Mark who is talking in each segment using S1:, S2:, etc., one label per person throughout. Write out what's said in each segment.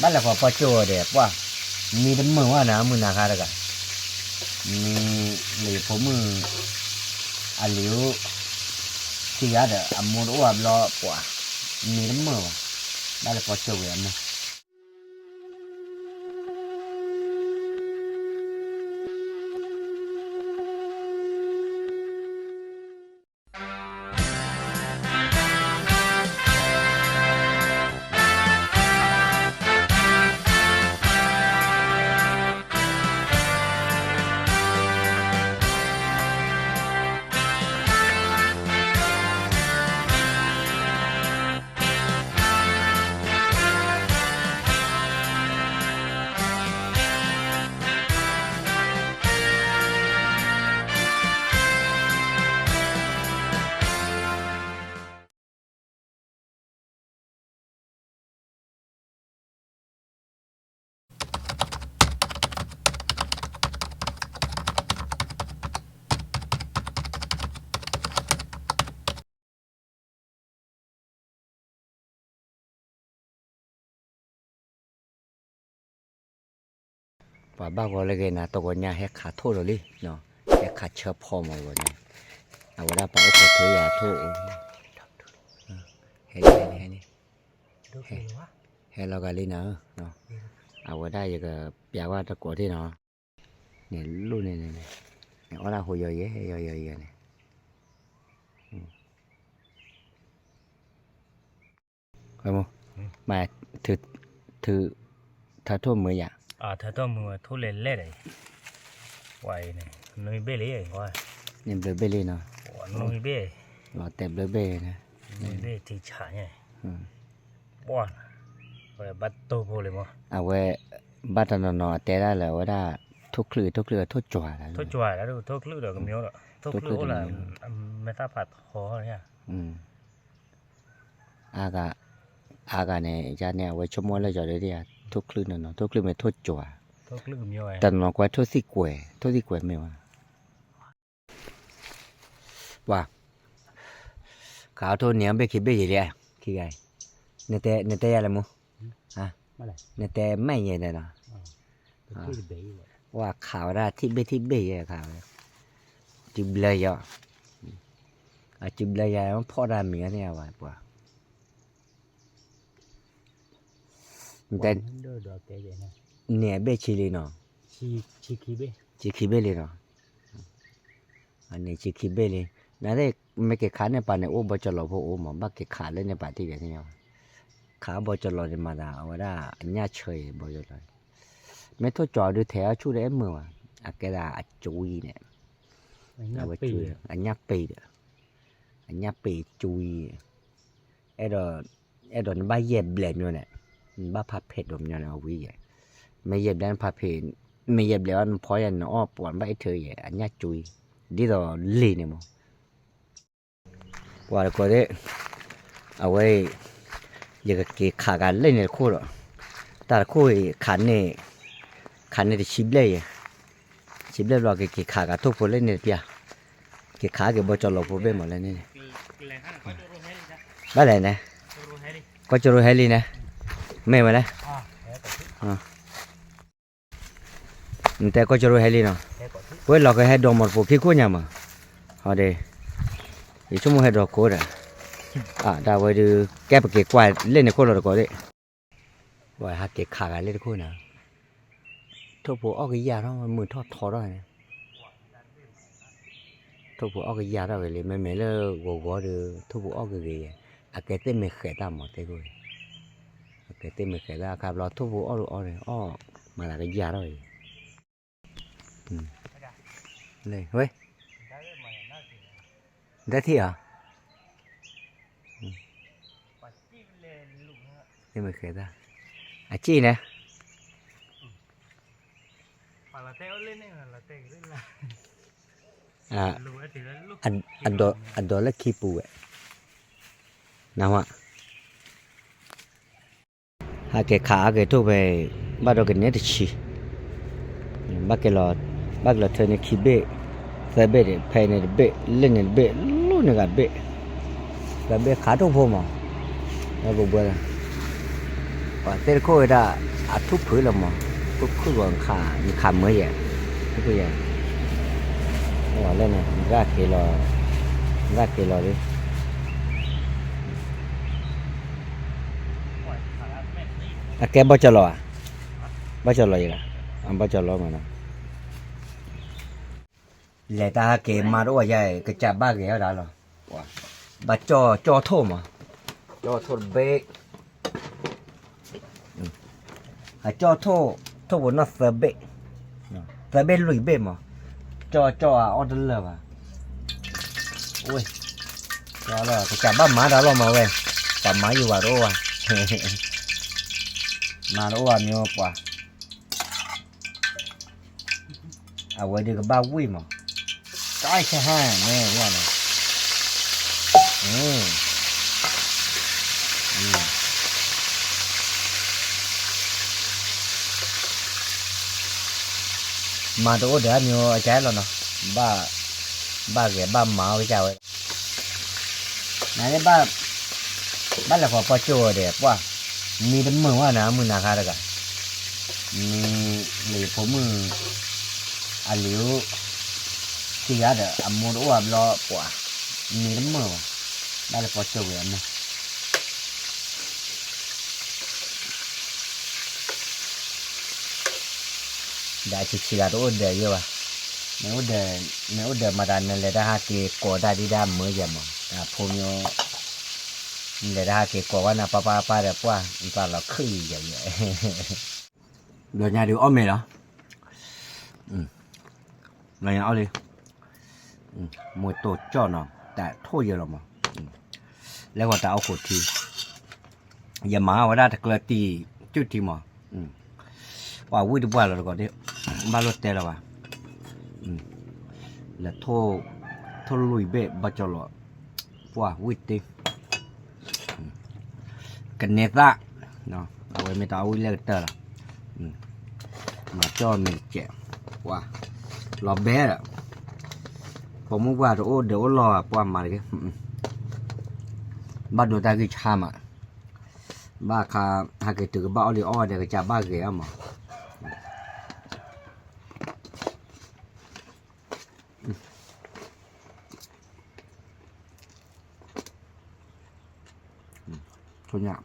S1: บ้านเราพอโจเด็กว่ามีแต่มือว่านะมือนาคาตะกันมีหรือผมมืออันเหลียวที่ยัดอ่ะอันมูดอ้วนรอปะมีแต่มือบ้านเราพอโจเด็กนะป่าบ้าก็เลยนะตัวเนี้ยให้ขาโทษเลยเนาะให้ขาเชื้อพอมาวันนี้เอาไว้ได้ป่าก็ถือยาโทษเฮ้ยนี่เฮ้ยเรากันเลยเนาะเอาไว้ได้ยังก็อยากว่าตะกัวที่เนาะเนี่ยรุ่นเนี่ยเอาละหัวเยอะเนี่ยครับมั้งมาถือถ้าโทษมืออย่าง
S2: ถ้าต้องมือทุเรศเล่เลยไว้เนี่ยนุ้ยเบ้เลยว่า
S1: เนี่ยเบลเบ้เลยเนาะ
S2: นุ้ยเบ้
S1: หล่อแต่เบลเบ้นะ
S2: นุ้ยเบ้ที่ฉาเนี่ยบ้านไว้บัตโตโพเลยมั้ง
S1: เอาไว้บัตรนอแต่ได้แล้วว่าได้ทุกคลื่นทุกจ่วแล้ว
S2: ทุกจ่วแล้วดูทุกคลื่นเดี๋ยวก็มีแล้วทุกคลื่นละไม่ทราบผัดคอเนี่ย
S1: อากาเนี่ยจะเนี่ยไว้ชั่วโมงแล้วจะได้เดียทุกคลื่นเนาะทุกคลื่นไม่ทุกจ่ว
S2: ทุกคลื่นมีไว้
S1: แต่นอกว่าทุกสิ่งกวยไม่ว่าข่าวทุนเนี่ยไม่คิดไม่เลยคิดไงเนเตอะไรมั้งฮะเนเตไม่เย็นเลยเนาะว่าข่าวได้ที่เบ้ข่าวจิบเลยอ่ะจิบเลยอ่ะมันพอได้เหมือนเนี่ยว่าป่ะแต่เนี่ยเบ้ชิลีเนาะ
S2: ชิคิ
S1: เบ้เลยเนาะอันนี้ชิคิเบ้เลยนั่นเองไม่เกี่ยขาเนี่ยป่ะเนี่ยโอ้บอจลอพอโอ้หมอบ้าเกี่ยขาเลยเนี่ยป่ะที่เดียวเนี่ยขาบอจลอเนี่ยมาได้เอาได้เนี่ยเฉยบอจลอไม่ทุกจ่อดูแถวชูได้เมื่อวะอาแกได้จุยเนี่ยเอาไว้จุยอันยักปีจุยไอ้ดอนบ้าเย็บเบลนอยู่เนี่ยบ้าพับเผ็ดดมอยู่เนี่ยวิ่งไม่เย็บด้านพับเผ็ดไม่เย็บแล้วพอยันอ้อปวดบ้าไอ้เธอเนี่ยอันยักจุยดีต่อลีเนี่ยมั้งว่าก็ได้เอาไว้ยังก็เกี่ยขากันเล่นเนี่ยคู่หรอแต่คู่ขันเนี่ยที่ชิบเลยเราเกี่ยขากันทุกคนเล่นเนี่ยเปียเกี่ยขาเกี่ยบอจลพอเบ้หมดเลยเนี่ยบ้าอะไรนะก็จะรู้ให้ลีนะไม่มาเลยแต่ก็จะรู้ให้ลีเนาะเว้ยเราก็ให้ดอมหมดพวกขี้กู้เนี่ยมั้งเอาเดี๋ยวชั่วโมงให้ดอกโคตรได้ไว้ดูแก้ปากเกี่ยกวาดเล่นในโคตรเราก็ได้ไว้หาเกี่ยขากันเล่นโคตรนะทุบหัวออกกี่ยาเนาะมือทอดได้ทุบหัวออกกี่ยาได้เลยไม่เลิกวัวดูทุบหัวออกกี่อาเกต้ไม่เคยตามหมดเลยอาเกต้ไม่เคยตามครับเราทุบหัวออกเลยมาละกี่ยาเลยเลยเฮ้ยได้ที่เหรอนี่ไม่เคยได้จี้นะอันโดนแล้วขี้ปูนะวะหาเกะขาเกะทุบไปบ้านเราเกะเนี่ยจะชี้บ้านเกะหลอดเธอเนี่ยขี้เบ้ใส่เบ้เนี่ยภายในเบ้เล่นเนี่ยเบ้ลู่เนี่ยกับเบ้แต่เบ้ขาทุบพอมั้งแล้วบัว ว่าเต้โคดาอาทุบผือละมั้งทุบคือว่าขามีขาเมื่อแย่ทุกอย่างว่าเล่นนะรากเกลอดิอะแกบ่จะรอบ่จะรออีกอ่ะอันบ่จะรอมานะแลตาเกมาด้วยใหญ่กระจับบ้าเกเอาดาหรอว่าบ่จ่อโทมาจ่อโทเบกจ่อโทบ่น่ะเซเบลุยเบมาจ่อออเดอร์เลยว่ะโอ้ยจ่อแล้วกระจับบ้าหมาดาหรอมาเว้ยป่าหมาอยู่ว่าโรว่ะมาโรว่ะมีป่ะเอาไว้ดีกับบ้าวิ่งมาใกล้แค่ห้าแม่ว่านะมาตัวเดี๋ยวมีอาจารย์แล้วเนาะบ้าแกบ้าหมาไว้เจ้าไว้ไหนเนี่ยบ้าละพอปอโจเดี๋ยวว่ามีแต่มือว่านะมือนาคาแล้วกันมีหรือผมมืออันหลิวที่ยาเด้ออันมูดว่าล้อปว่ามีแต่มือว่าบ้าละพอโจเดี๋ยวนะได้ชิลาตัวเดียวอยู่ว่ะเนื้อเดือมาดันนั่นเลยได้ฮะเกกอได้ดีได้มือเยี่ยมอ่ะผมโยเลยได้ฮะเกกอว่านะป้าเดี๋ยวว่าอีป้าเราขึ้นใหญ่ๆเดี๋ยวnhà điều ôm mày đó là nhà ao đi một tổ cho nó tại thôi giờ rồi màแล้วก็จะเอาขวดทีอย่ามาว่าได้แต่กระตีจุดทีมาว่าวิ่งบ้านเราก่อนดิบ้านรถเตะเราว่ะแล้วโทลุยเบะบัจจลว่าวิ่งตีกันเนต้าเนาะเอาไว้ไม่ต้องเอาวิ่งเล่นเตะละมาจอมันเจ็บว่ารอแบ๊ะผมว่าเดี๋ยวรอป้อนมาเลยบ้านดูตาคือชามอ่ะบ้าคาหากตื่นบ้าอลีอ้อเดี๋ยวจะบ้าเกลี่ยมั้งทุนยา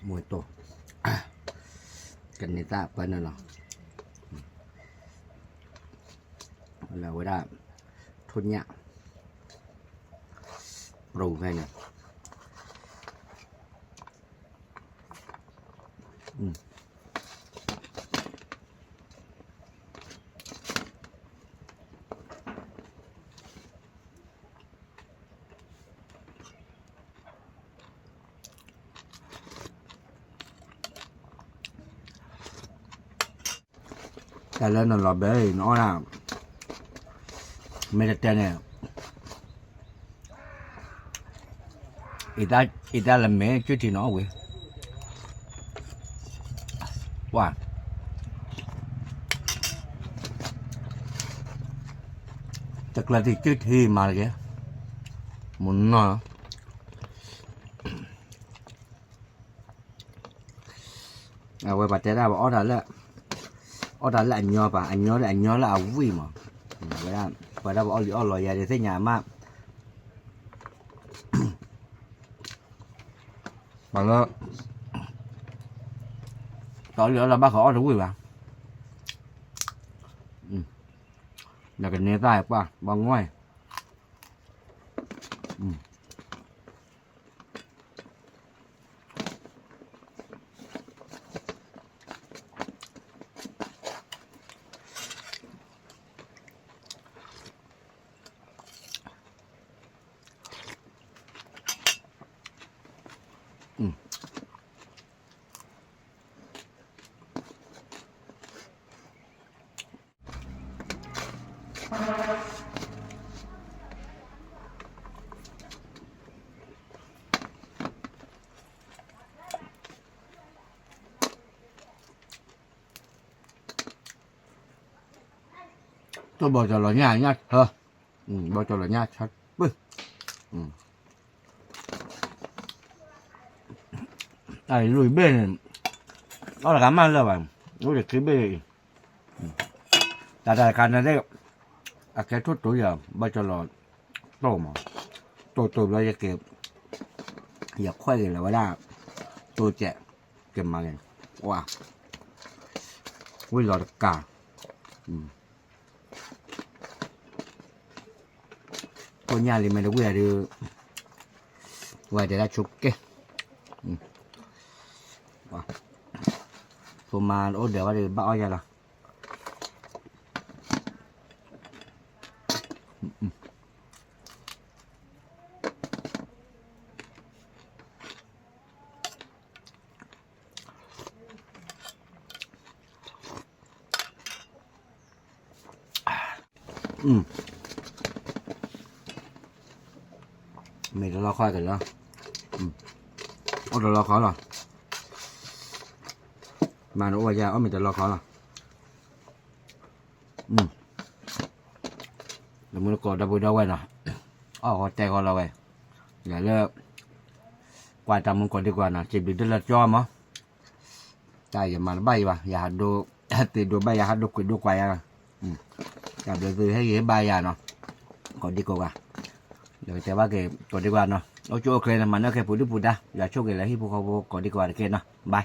S1: มวยโตกันเนต้าไปนั่นหรอแล้วว่าทุนยาปรุงให้เนี่ยแต่แล้วนั่นเราเบยน้อยนะไม่ได้แต่เนี่ยอีตาละเมจุดที่น้อยเว้ยว่าแต่กระติกจุดที่มาเลยมุนน่ะ quay bát té ra bảo ở đó là anh nhớ là vui mà vậy đó bảo ở lò nhà để thấy nhà mà bằng nó tỏi lửa là bác họ ở vui mà là cái nề tai qua bằng ngoài tôi bỏ cho nó nhạt hả bỏ cho nó nhạt thật đây lùi bên này đó là cảm ơn rồi bạn nó được cái bên tại cái này đấy cái thuốc tối giờ bỏ cho nó tổ mà tổ nóจะเก็บอย่าค่อยเลยว่าได้ตัวแจกเก็บมาเลยว้าวิ่งรอตะกาตัวใหญ่เลยไม่ได้วิ่งเลยว่าจะได้ชุกเกว้าตัวมาโอ้เดี๋ยวว่าเดี๋ยวบ้าอะไรล่ะmình đã lo khoai rồi đó ô đồ lo khó rồi mà nó qua ra mình đã lo khó rồi là muốn có đâu đâu vậy nè có tay con đâu vậy giờ là quan trọng muốn còn đi qua nè chỉ biết là cho mà tại giờ mà nó bay vào giờ đồ từ đồ bay giờ đồ quay à giờ từ hay gì bay à nó còn đi qua rồiแต่ว่าเกตัวดีกว่าเนาะโอเคนะมันโอเคพูดได้อย่าโชคดีเลยที่พวกเขาก่อนดีกว่าโอเคเนาะบาย